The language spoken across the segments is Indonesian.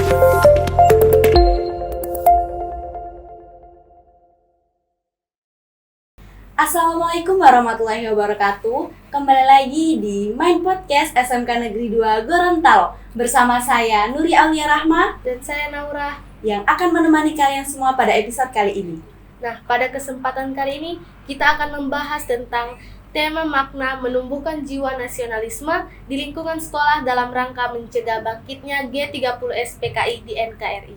Assalamualaikum warahmatullahi wabarakatuh. Kembali lagi di Main Podcast SMK Negeri 2 Gorontalo bersama saya Nuri Aulia Rahma dan saya Naura yang akan menemani kalian semua pada episode kali ini. Nah, pada kesempatan kali ini kita akan membahas tentang tema makna menumbuhkan jiwa nasionalisme di lingkungan sekolah dalam rangka mencegah bangkitnya G30 SPKI di NKRI.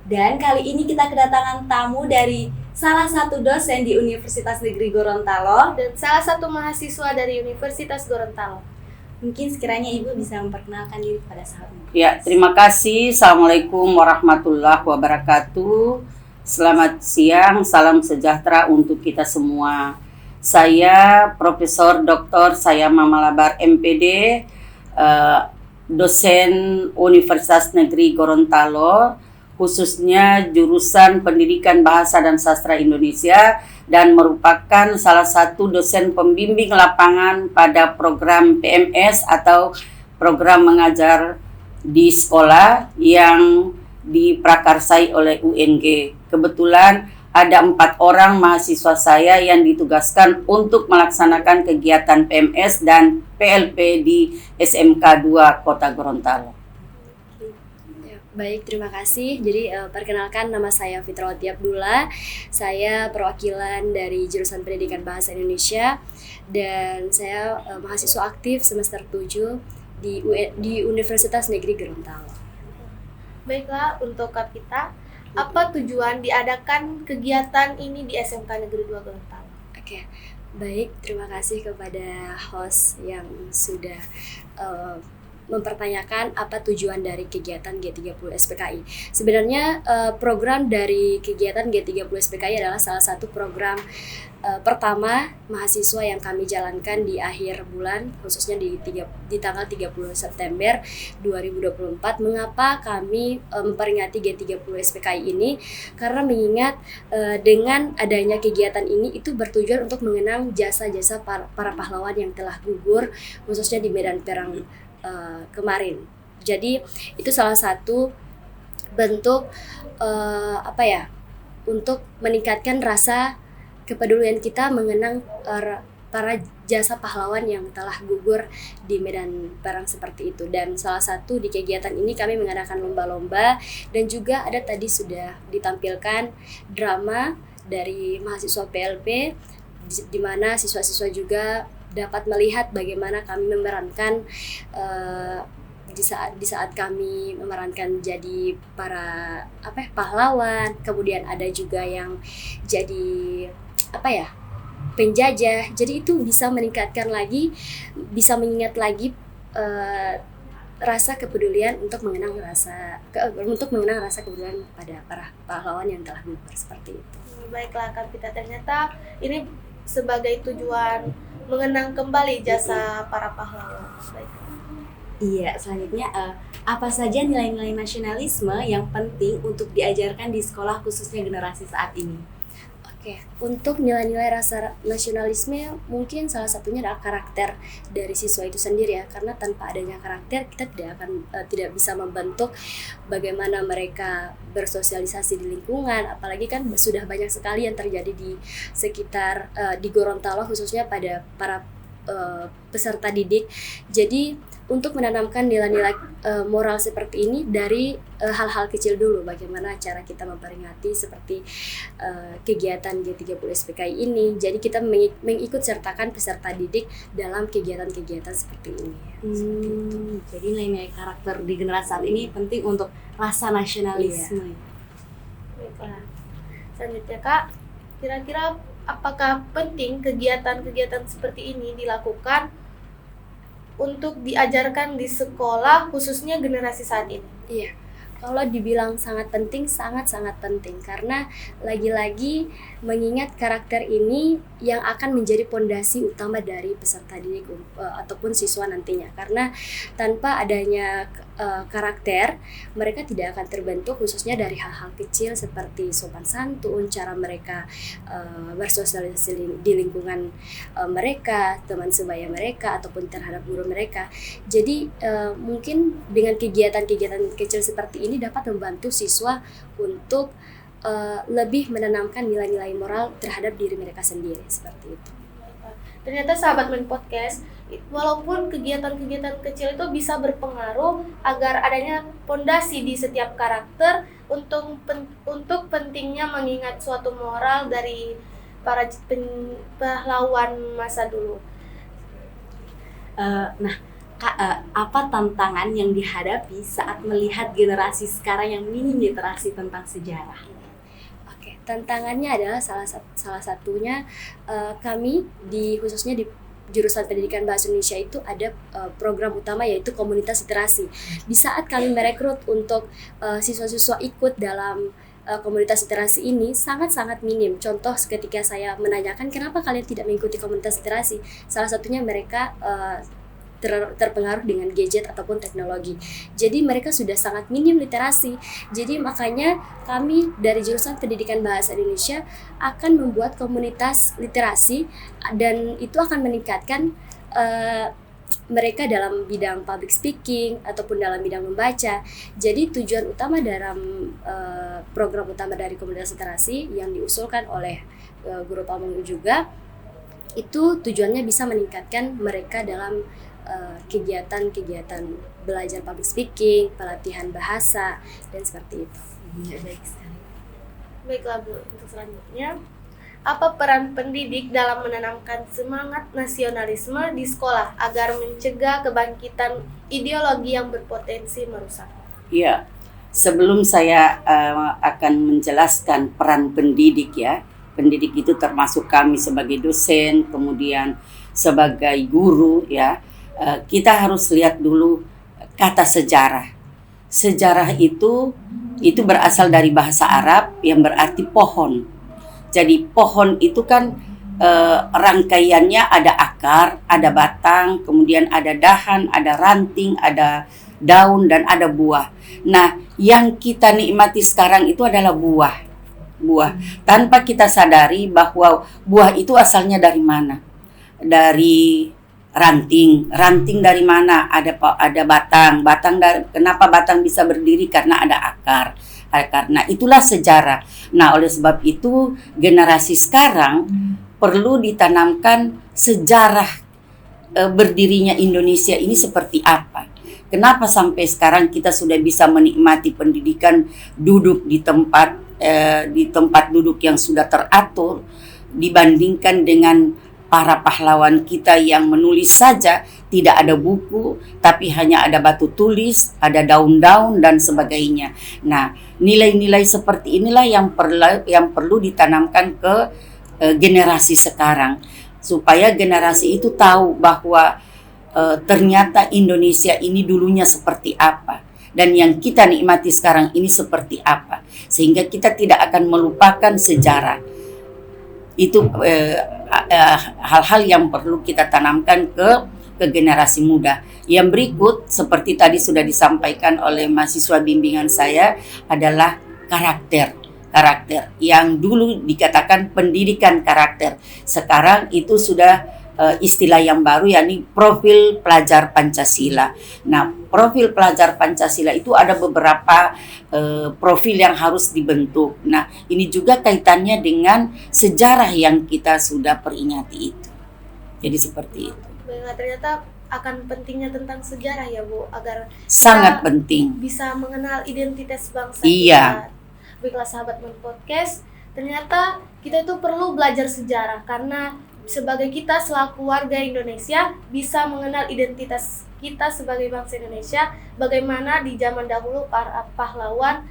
Dan kali ini kita kedatangan tamu dari salah satu dosen di Universitas Negeri Gorontalo dan salah satu mahasiswa dari Universitas Gorontalo. Mungkin sekiranya Ibu bisa memperkenalkan diri kepada sahabat. Ya, terima kasih. Assalamualaikum warahmatullahi wabarakatuh. Selamat siang, salam sejahtera untuk kita semua. Saya Profesor Dr. Sayama Malabar MPD, dosen Universitas Negeri Gorontalo, khususnya jurusan Pendidikan Bahasa dan Sastra Indonesia, dan merupakan salah satu dosen pembimbing lapangan pada program PMS atau program mengajar di sekolah yang diprakarsai oleh UNG. Kebetulan ada 4 orang mahasiswa saya yang ditugaskan untuk melaksanakan kegiatan PMS dan PLP di SMK 2 Kota Gorontalo. Baik, terima kasih. Jadi perkenalkan, nama saya Fitrawati Abdullah. Saya perwakilan dari jurusan Pendidikan Bahasa Indonesia dan saya mahasiswa aktif semester 7 di Universitas Negeri Gorontalo. Baiklah, untuk kita, apa tujuan diadakan kegiatan ini di SMK Negeri 2 Gorontalo? Oke, baik, terima kasih kepada host yang sudah mempertanyakan apa tujuan dari kegiatan G30 SPKI. Sebenarnya program dari kegiatan G30 SPKI adalah salah satu program pertama mahasiswa yang kami jalankan di akhir bulan, khususnya di tanggal 30 September 2024. Mengapa kami memperingati G30 SPKI ini? Karena mengingat dengan adanya kegiatan ini itu bertujuan untuk mengenang jasa-jasa para pahlawan yang telah gugur, khususnya di medan perang kemarin. Jadi itu salah satu bentuk untuk meningkatkan rasa kepedulian kita mengenang para jasa pahlawan yang telah gugur di medan perang seperti itu. Dan salah satu di kegiatan ini kami mengadakan lomba-lomba dan juga ada tadi sudah ditampilkan drama dari mahasiswa PLP di mana siswa-siswa juga dapat melihat bagaimana kami memerankan di saat kami memerankan jadi para pahlawan, kemudian ada juga yang jadi penjajah. Jadi itu bisa meningkatkan lagi, bisa mengingat lagi rasa kepedulian untuk mengenang rasa kepedulian pada para pahlawan yang telah gugur seperti itu. Baiklah, kan kita ternyata ini sebagai tujuan mengenang kembali jasa para pahlawan. Iya, selanjutnya apa saja nilai-nilai nasionalisme yang penting untuk diajarkan di sekolah khususnya generasi saat ini? Oke, untuk nilai-nilai rasa nasionalisme mungkin salah satunya adalah karakter dari siswa itu sendiri ya, karena tanpa adanya karakter kita tidak bisa membentuk bagaimana mereka bersosialisasi di lingkungan, apalagi kan sudah banyak sekali yang terjadi di sekitar di Gorontalo khususnya pada para peserta didik. Jadi untuk menanamkan nilai-nilai moral seperti ini dari hal-hal kecil dulu, bagaimana cara kita memperingati seperti kegiatan G30 SPKI ini. Jadi kita mengikut sertakan peserta didik dalam kegiatan-kegiatan seperti ini. Jadi nilai-nilai karakter di generasi saat ini penting untuk rasa nasionalisme. Iya. Baiklah. Selanjutnya Kak, kira-kira apakah penting kegiatan-kegiatan seperti ini dilakukan untuk diajarkan di sekolah khususnya generasi saat ini? Iya, kalau dibilang sangat penting, sangat-sangat penting, karena lagi-lagi mengingat karakter ini yang akan menjadi pondasi utama dari peserta didik ataupun siswa nantinya. Karena tanpa adanya karakter, mereka tidak akan terbentuk khususnya dari hal-hal kecil seperti sopan santun, cara mereka bersosialisasi di lingkungan mereka, teman sebaya mereka, ataupun terhadap guru mereka. Jadi mungkin dengan kegiatan-kegiatan kecil seperti ini dapat membantu siswa untuk lebih menanamkan nilai-nilai moral terhadap diri mereka sendiri, seperti itu. Ternyata sahabat Main Podcast, walaupun kegiatan-kegiatan kecil itu bisa berpengaruh agar adanya pondasi di setiap karakter untuk pentingnya mengingat suatu moral dari para pahlawan masa dulu. Nah, Kak, apa tantangan yang dihadapi saat melihat generasi sekarang yang minim literasi tentang sejarah? Tantangannya adalah salah satunya kami khususnya di jurusan Pendidikan Bahasa Indonesia itu ada program utama yaitu komunitas literasi. Di saat kami merekrut untuk siswa-siswa ikut dalam komunitas literasi ini sangat-sangat minim. Contoh ketika saya menanyakan kenapa kalian tidak mengikuti komunitas literasi, salah satunya mereka terpengaruh dengan gadget ataupun teknologi. Jadi mereka sudah sangat minim literasi. Jadi makanya kami dari jurusan Pendidikan Bahasa Indonesia akan membuat komunitas literasi dan itu akan meningkatkan mereka dalam bidang public speaking ataupun dalam bidang membaca. Jadi tujuan utama dalam program utama dari komunitas literasi yang diusulkan oleh Guru Pamong juga itu tujuannya bisa meningkatkan mereka dalam kegiatan-kegiatan belajar public speaking, pelatihan bahasa, dan seperti itu. Baik sekali. Baiklah Bu, untuk selanjutnya, apa peran pendidik dalam menanamkan semangat nasionalisme di sekolah agar mencegah kebangkitan ideologi yang berpotensi merusak? Ya, sebelum saya akan menjelaskan peran pendidik ya, pendidik itu termasuk kami sebagai dosen, kemudian sebagai guru ya. Kita harus lihat dulu kata sejarah. Sejarah itu berasal dari bahasa Arab yang berarti pohon. Jadi pohon itu kan rangkaiannya ada akar, ada batang, kemudian ada dahan, ada ranting, ada daun, dan ada buah. Nah, yang kita nikmati sekarang itu adalah buah. Tanpa kita sadari bahwa buah itu asalnya dari mana? Dari ranting dari mana? Ada batang dari, kenapa batang bisa berdiri? Karena ada akar. Nah, itulah sejarah. Nah, oleh sebab itu generasi sekarang perlu ditanamkan sejarah berdirinya Indonesia ini seperti apa. Kenapa sampai sekarang kita sudah bisa menikmati pendidikan, duduk di tempat duduk yang sudah teratur dibandingkan dengan para pahlawan kita yang menulis saja, tidak ada buku, tapi hanya ada batu tulis, ada daun-daun dan sebagainya. Nah, nilai-nilai seperti inilah yang perlu ditanamkan ke generasi sekarang, supaya generasi itu tahu bahwa ternyata Indonesia ini dulunya seperti apa, dan yang kita nikmati sekarang ini seperti apa, sehingga kita tidak akan melupakan sejarah. Itu hal-hal yang perlu kita tanamkan ke generasi muda. Yang berikut seperti tadi sudah disampaikan oleh mahasiswa bimbingan saya adalah karakter yang dulu dikatakan pendidikan karakter. Sekarang itu sudah istilah yang baru, yakni profil pelajar Pancasila. Nah, profil pelajar Pancasila itu ada beberapa profil yang harus dibentuk. Nah, ini juga kaitannya dengan sejarah yang kita sudah peringati itu. Jadi seperti itu. Baiklah, ternyata akan pentingnya tentang sejarah ya Bu, agar sangat penting bisa mengenal identitas bangsa iya. kita. Baiklah sahabat Main Podcast, ternyata kita itu perlu belajar sejarah karena sebagai kita selaku warga Indonesia bisa mengenal identitas kita sebagai bangsa Indonesia, bagaimana di zaman dahulu para pahlawan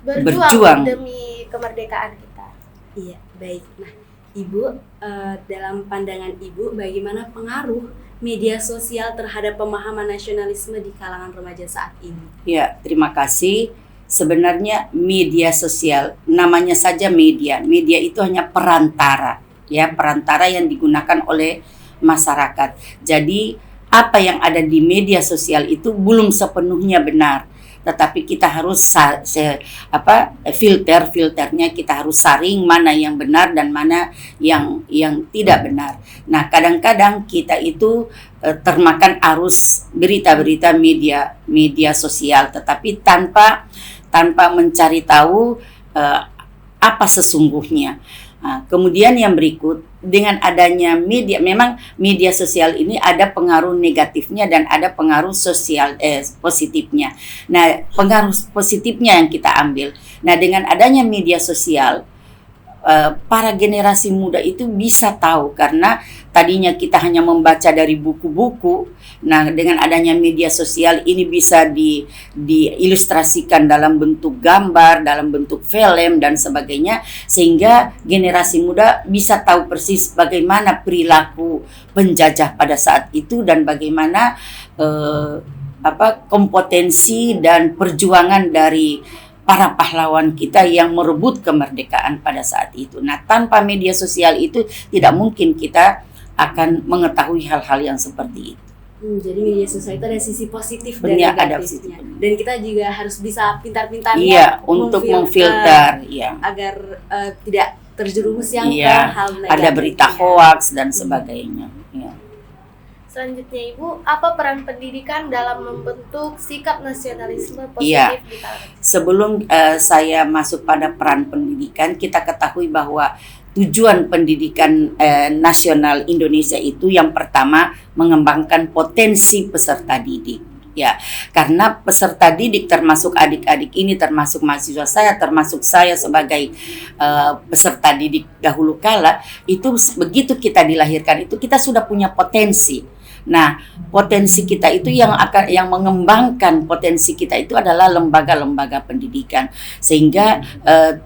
berjuang demi kemerdekaan kita. Iya, baik. Nah, Ibu, dalam pandangan Ibu, bagaimana pengaruh media sosial terhadap pemahaman nasionalisme di kalangan remaja saat ini? Ya, terima kasih. Sebenarnya media sosial, namanya saja media itu hanya perantara. Ya, perantara yang digunakan oleh masyarakat. Jadi apa yang ada di media sosial itu belum sepenuhnya benar. Tetapi kita harus filternya kita harus saring mana yang benar dan mana yang tidak benar. Nah, kadang-kadang kita itu termakan arus berita-berita media sosial, tetapi tanpa mencari tahu apa sesungguhnya. Nah, kemudian yang berikut, dengan adanya media, memang media sosial ini ada pengaruh negatifnya dan ada pengaruh sosial positifnya. Nah, pengaruh positifnya yang kita ambil. Nah, dengan adanya media sosial, para generasi muda itu bisa tahu, karena tadinya kita hanya membaca dari buku-buku. Nah, dengan adanya media sosial ini bisa diilustrasikan dalam bentuk gambar, dalam bentuk film dan sebagainya, sehingga generasi muda bisa tahu persis bagaimana perilaku penjajah pada saat itu dan bagaimana kompetensi dan perjuangan dari para pahlawan kita yang merebut kemerdekaan pada saat itu. Nah, tanpa media sosial itu tidak mungkin kita akan mengetahui hal-hal yang seperti itu. Jadi media sosial itu ada sisi positif dan Benar, ada negatifnya. Dan kita juga harus bisa pintar-pintar untuk memfilter agar tidak terjerumus yang ke hal negatif. Ada berita hoaks dan sebagainya. Ya. Selanjutnya Ibu, apa peran pendidikan dalam membentuk sikap nasionalisme positif di kalangan? Sebelum saya masuk pada peran pendidikan, kita ketahui bahwa tujuan pendidikan nasional Indonesia itu yang pertama mengembangkan potensi peserta didik. Ya, karena peserta didik termasuk adik-adik ini, termasuk mahasiswa saya, termasuk saya sebagai peserta didik dahulu kala, itu begitu kita dilahirkan itu kita sudah punya potensi. Nah, potensi kita itu yang mengembangkan potensi kita itu adalah lembaga-lembaga pendidikan. Sehingga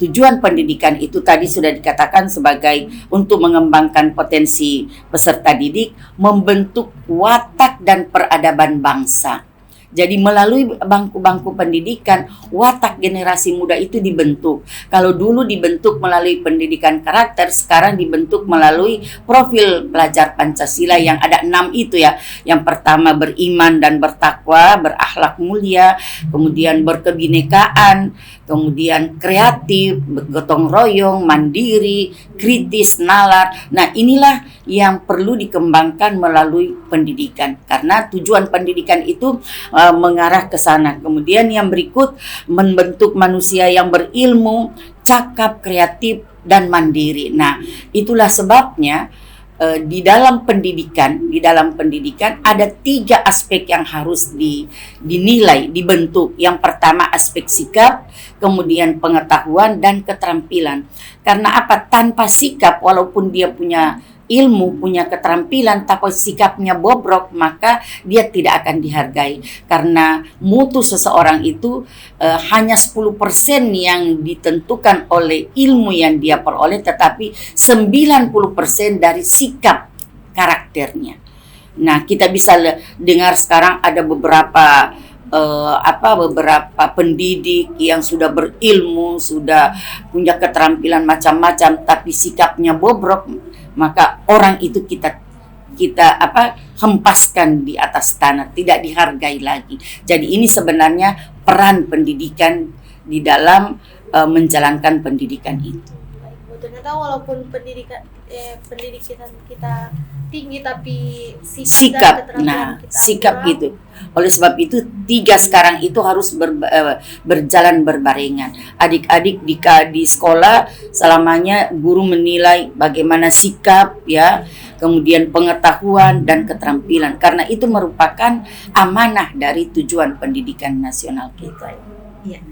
tujuan pendidikan itu tadi sudah dikatakan sebagai untuk mengembangkan potensi peserta didik, membentuk watak dan peradaban bangsa. Jadi melalui bangku-bangku pendidikan, watak generasi muda itu dibentuk. Kalau dulu dibentuk melalui pendidikan karakter, sekarang dibentuk melalui profil pelajar Pancasila yang ada 6 itu ya. Yang pertama beriman dan bertakwa, berakhlak mulia, kemudian berkebinekaan, kemudian kreatif, gotong royong, mandiri, kritis, nalar. Nah, inilah yang perlu dikembangkan melalui pendidikan, karena tujuan pendidikan itu mengarah ke sana. Kemudian yang berikut, membentuk manusia yang berilmu, cakap, kreatif, dan mandiri. Nah, itulah sebabnya di dalam pendidikan ada 3 aspek yang harus dinilai, dibentuk. Yang pertama aspek sikap, kemudian pengetahuan dan keterampilan. Karena apa? Tanpa sikap, walaupun dia punya ilmu, punya keterampilan, tapi sikapnya bobrok, maka dia tidak akan dihargai. Karena mutu seseorang itu hanya 10% yang ditentukan oleh ilmu yang dia peroleh, tetapi 90% dari sikap karakternya. Nah, kita bisa dengar sekarang ada beberapa pendidik yang sudah berilmu, sudah punya keterampilan macam-macam, tapi sikapnya bobrok, maka orang itu kita hempaskan di atas tanah, tidak dihargai lagi. Jadi ini sebenarnya peran pendidikan di dalam menjalankan pendidikan itu. Baik, ternyata walaupun pendidikan kita tinggi, tapi sikap itu. Oleh sebab itu 3 sekarang itu harus berjalan berbarengan. Adik-adik di sekolah selamanya guru menilai bagaimana sikap ya, kemudian pengetahuan dan keterampilan, karena itu merupakan amanah dari tujuan pendidikan nasional kita. Ya.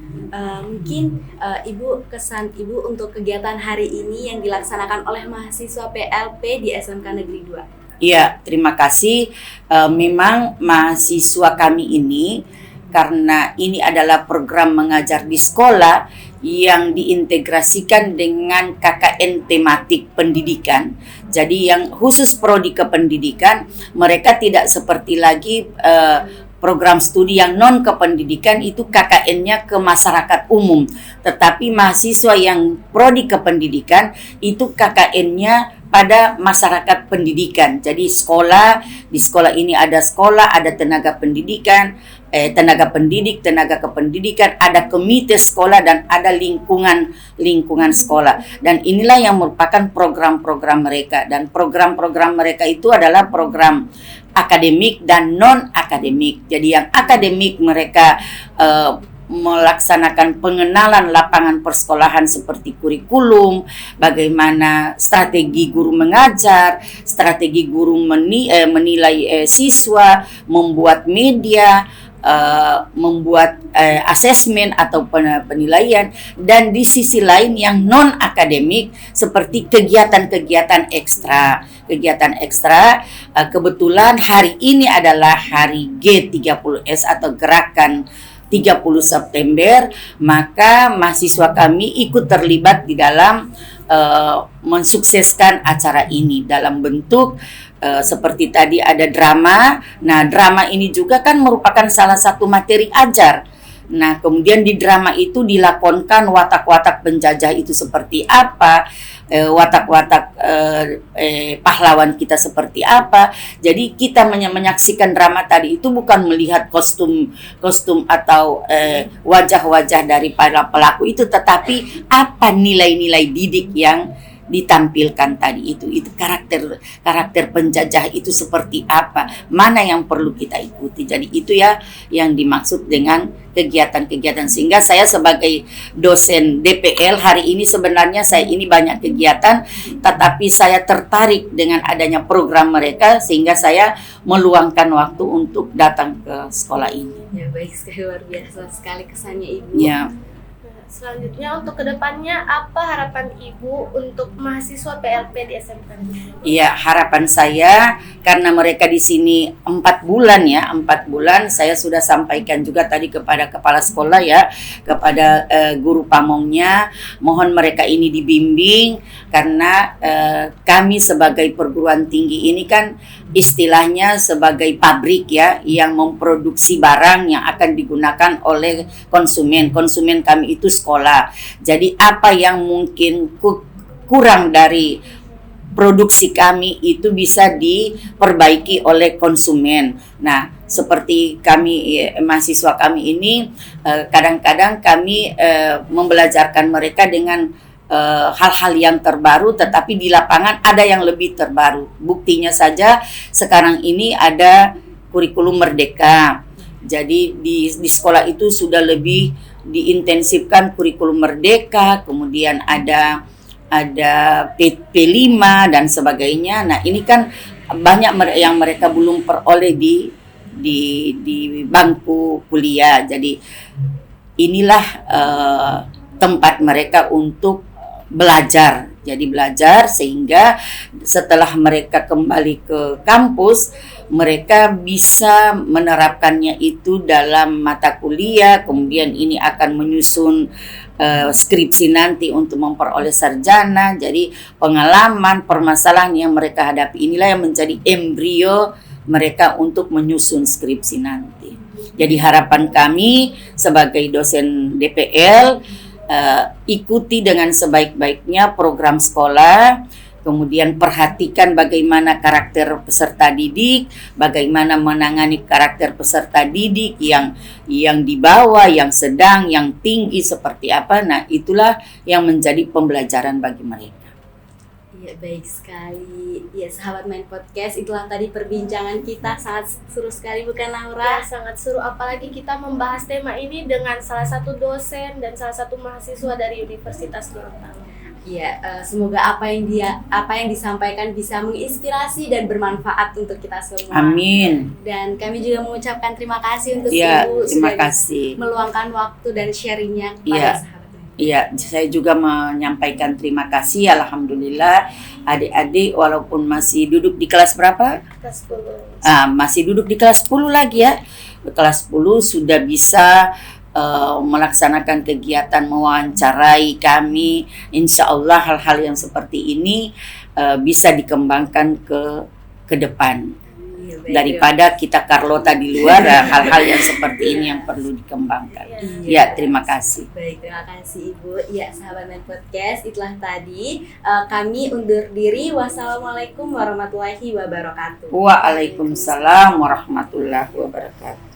Mungkin Ibu, kesan Ibu untuk kegiatan hari ini yang dilaksanakan oleh mahasiswa PLP di SMK Negeri 2. Iya, terima kasih. Memang mahasiswa kami ini, karena ini adalah program mengajar di sekolah yang diintegrasikan dengan KKN tematik pendidikan. Jadi yang khusus prodi kependidikan, mereka tidak seperti lagi program studi yang non kependidikan itu KKN-nya ke masyarakat umum. Tetapi mahasiswa yang prodi kependidikan itu KKN-nya pada masyarakat pendidikan. Jadi di sekolah ini ada sekolah, ada tenaga pendidikan, tenaga pendidik, tenaga kependidikan, ada komite sekolah dan ada lingkungan sekolah. Dan inilah yang merupakan program-program mereka, dan program-program mereka itu adalah program akademik dan non akademik. Jadi yang akademik mereka melaksanakan pengenalan lapangan persekolahan seperti kurikulum, bagaimana strategi guru mengajar, strategi guru menilai siswa, membuat media, membuat asesmen atau penilaian, dan di sisi lain yang non akademik seperti kegiatan-kegiatan ekstra. Kebetulan hari ini adalah hari G30S atau gerakan 30 September, maka mahasiswa kami ikut terlibat di dalam mensukseskan acara ini dalam bentuk seperti tadi ada drama. Nah, drama ini juga kan merupakan salah satu materi ajar. Nah, kemudian di drama itu dilakonkan watak-watak penjajah itu seperti apa, watak-watak pahlawan kita seperti apa. Jadi kita menyaksikan drama tadi itu bukan melihat kostum atau wajah-wajah dari para pelaku itu, tetapi apa nilai-nilai didik yang ditampilkan tadi itu karakter penjajah itu seperti apa, mana yang perlu kita ikuti. Jadi itu ya yang dimaksud dengan kegiatan-kegiatan, sehingga saya sebagai dosen DPL hari ini sebenarnya saya ini banyak kegiatan, tetapi saya tertarik dengan adanya program mereka sehingga saya meluangkan waktu untuk datang ke sekolah ini. Ya, baik sekali, luar biasa sekali kesannya Ibu. Ya. Selanjutnya untuk kedepannya apa harapan Ibu untuk mahasiswa PLP di SMK? Iya, harapan saya karena mereka di sini 4 bulan saya sudah sampaikan juga tadi kepada kepala sekolah ya, kepada guru pamongnya, mohon mereka ini dibimbing karena kami sebagai perguruan tinggi ini kan istilahnya sebagai pabrik ya, yang memproduksi barang yang akan digunakan oleh konsumen kami itu sekolah. Jadi apa yang mungkin kurang dari produksi kami itu bisa diperbaiki oleh konsumen. Nah, seperti kami mahasiswa kami ini kadang-kadang kami membelajarkan mereka dengan hal-hal yang terbaru, tetapi di lapangan ada yang lebih terbaru. Buktinya saja sekarang ini ada kurikulum merdeka. Jadi di sekolah itu sudah lebih diintensifkan kurikulum merdeka, kemudian ada P5 dan sebagainya. Nah, ini kan banyak yang mereka belum peroleh di bangku kuliah. Jadi inilah tempat mereka untuk belajar. Jadi belajar sehingga setelah mereka kembali ke kampus, mereka bisa menerapkannya itu dalam mata kuliah. Kemudian ini akan menyusun skripsi nanti untuk memperoleh sarjana. Jadi pengalaman, permasalahan yang mereka hadapi inilah yang menjadi embrio mereka untuk menyusun skripsi nanti. Jadi harapan kami sebagai dosen DPL, ikuti dengan sebaik-baiknya program sekolah, kemudian perhatikan bagaimana karakter peserta didik, bagaimana menangani karakter peserta didik yang di bawah, yang sedang, yang tinggi seperti apa. Nah, itulah yang menjadi pembelajaran bagi mereka. Ya, baik sekali. Ya, sahabat Main Podcast, itulah tadi perbincangan kita, sangat seru sekali bukan Laura? Ya, sangat seru, apalagi kita membahas tema ini dengan salah satu dosen dan salah satu mahasiswa dari Universitas Gorontalo. Ya, semoga apa yang disampaikan bisa menginspirasi dan bermanfaat untuk kita semua. Amin. Dan kami juga mengucapkan terima kasih untuk Terima Ibu sudah kasih meluangkan waktu dan sharingnya kepada sahabat. Iya, saya juga menyampaikan terima kasih. Alhamdulillah, adik-adik walaupun masih duduk di kelas berapa? Kelas 10. Masih duduk di kelas 10 lagi ya. Kelas 10 sudah bisa melaksanakan kegiatan mewawancarai kami. Insya Allah hal-hal yang seperti ini bisa dikembangkan ke depan. daripada kita Carlota di luar. Hal-hal yang seperti ini yang perlu dikembangkan. Ya, terima kasih. Baik, terima kasih Ibu. Ya, sahabat Main Podcast, itulah tadi kami undur diri. Wassalamualaikum warahmatullahi wabarakatuh. Waalaikumsalam warahmatullahi wabarakatuh.